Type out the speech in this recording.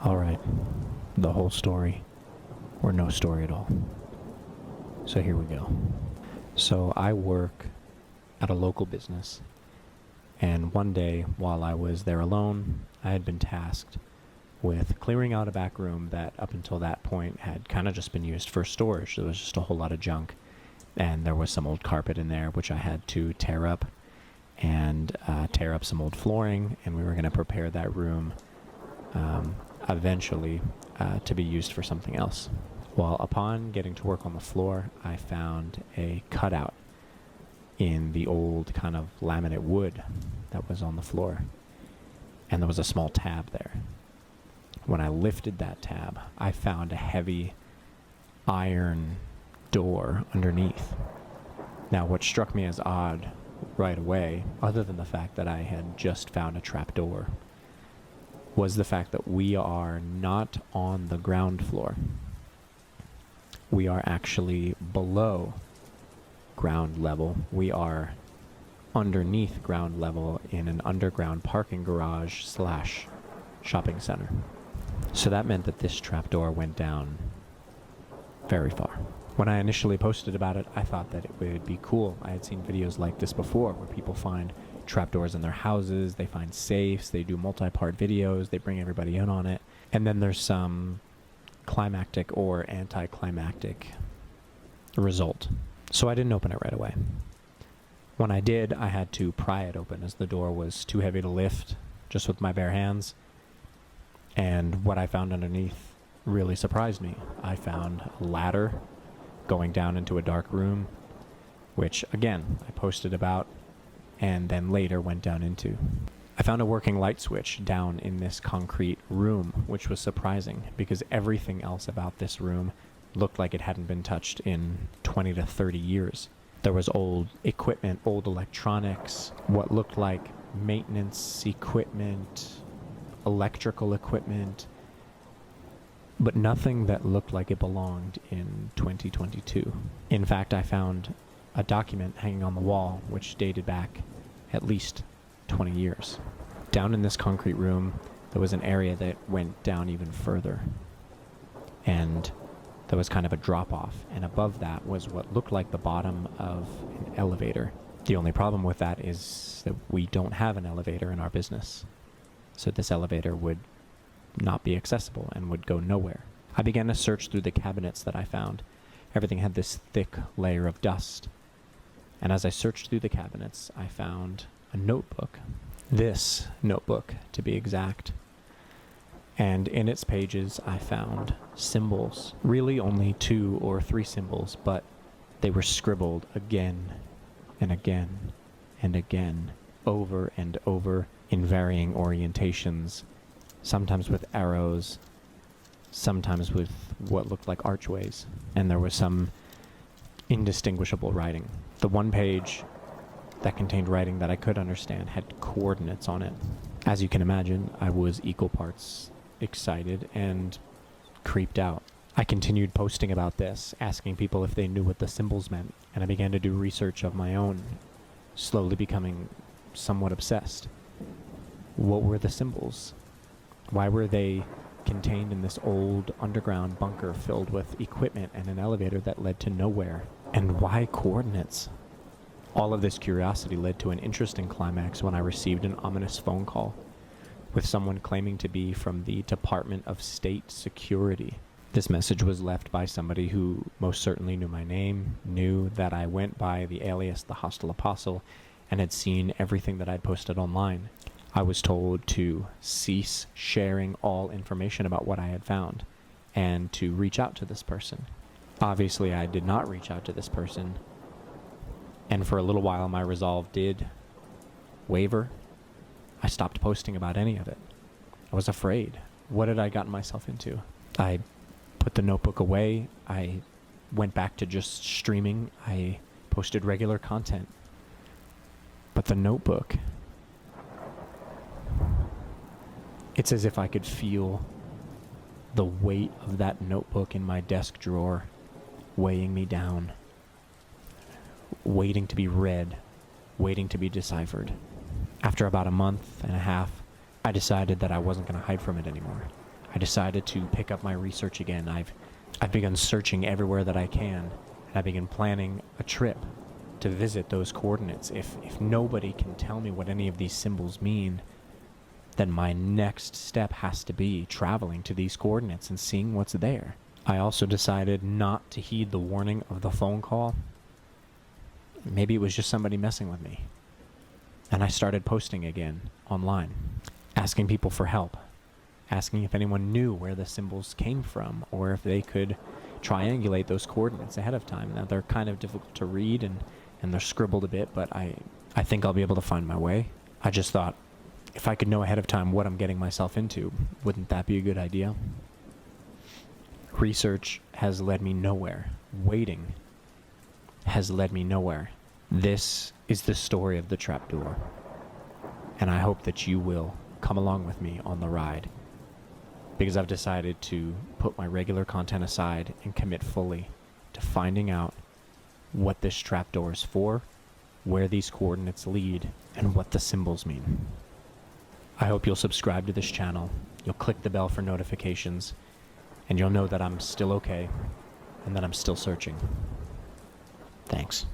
Alright, the whole story, or no story at all. So here we go. So I work at a local business, and one day while I was there alone, I had been tasked with clearing out a back room that up until that point had kind of just been used for storage. There was just a whole lot of junk, and there was some old carpet in there which I had to tear up and tear up some old flooring, and we were going to prepare that room eventually to be used for something else. Well, upon getting to work on the floor, I found a cutout in the old kind of laminate wood that was on the floor, and there was a small tab there. When I lifted that tab, I found a heavy iron door underneath. Now, what struck me as odd right away, other than the fact that I had just found a trap door, was the fact that we are not on the ground floor. We are actually below ground level. We are underneath ground level in an underground parking garage slash shopping center. So that meant that this trapdoor went down very far. When I initially posted about it, I thought that it would be cool. I had seen videos like this before where people find trapdoors in their houses, they find safes, they do multi-part videos, they bring everybody in on it, and then there's some climactic or anticlimactic result. So I didn't open it right away. When I did, I had to pry it open as the door was too heavy to lift just with my bare hands. And what I found underneath really surprised me. I found a ladder going down into a dark room, which again, I posted about and then later went down into. I found a working light switch down in this concrete room, which was surprising because everything else about this room looked like it hadn't been touched in 20 to 30 years. There was old equipment, old electronics, what looked like maintenance equipment, electrical equipment, but nothing that looked like it belonged in 2022. In fact, I found a document hanging on the wall which dated back at least 20 years. Down in this concrete room, there was an area that went down even further, and there was kind of a drop-off, and above that was what looked like the bottom of an elevator. The only problem with that is that we don't have an elevator in our business, so this elevator would not be accessible and would go nowhere. I began to search through the cabinets that I found. Everything had this thick layer of dust. And as I searched through the cabinets, I found a notebook. This notebook, to be exact. And in its pages, I found symbols. Really only 2 or 3 symbols, but they were scribbled again and again and again, over and over in varying orientations, sometimes with arrows, sometimes with what looked like archways. And there was some indistinguishable writing. The one page that contained writing that I could understand had coordinates on it. As you can imagine, I was equal parts excited and creeped out. I continued posting about this, asking people if they knew what the symbols meant, and I began to do research of my own, slowly becoming somewhat obsessed. What were the symbols? Why were they contained in this old underground bunker filled with equipment and an elevator that led to nowhere? And why coordinates? All of this curiosity led to an interesting climax when I received an ominous phone call with someone claiming to be from the Department of State Security. This message was left by somebody who most certainly knew my name, knew that I went by the alias The Hostile Apostle, and had seen everything that I'd posted online. I was told to cease sharing all information about what I had found and to reach out to this person. Obviously, I did not reach out to this person, and for a little while my resolve did waver. I stopped posting about any of it. I was afraid. What had I gotten myself into? I put the notebook away. I went back to just streaming. I posted regular content. But the notebook, it's as if I could feel the weight of that notebook in my desk drawer weighing me down, waiting to be read, waiting to be deciphered. After about a month and a half, I decided that I wasn't going to hide from it anymore. I decided to pick up my research again. I've begun searching everywhere that I can, and I began planning a trip to visit those coordinates. If nobody can tell me what any of these symbols mean, then my next step has to be traveling to these coordinates and seeing what's there. I also decided not to heed the warning of the phone call. Maybe it was just somebody messing with me. And I started posting again online, asking people for help, asking if anyone knew where the symbols came from or if they could triangulate those coordinates ahead of time. Now, they're kind of difficult to read and they're scribbled a bit, but I think I'll be able to find my way. I just thought, if I could know ahead of time what I'm getting myself into, wouldn't that be a good idea? Research has led me nowhere. Waiting has led me nowhere. This is the story of the trapdoor, and I hope that you will come along with me on the ride, because I've decided to put my regular content aside and commit fully to finding out what this trapdoor is for, where these coordinates lead, and what the symbols mean. I hope you'll subscribe to this channel, you'll click the bell for notifications, and you'll know that I'm still okay and that I'm still searching. Thanks.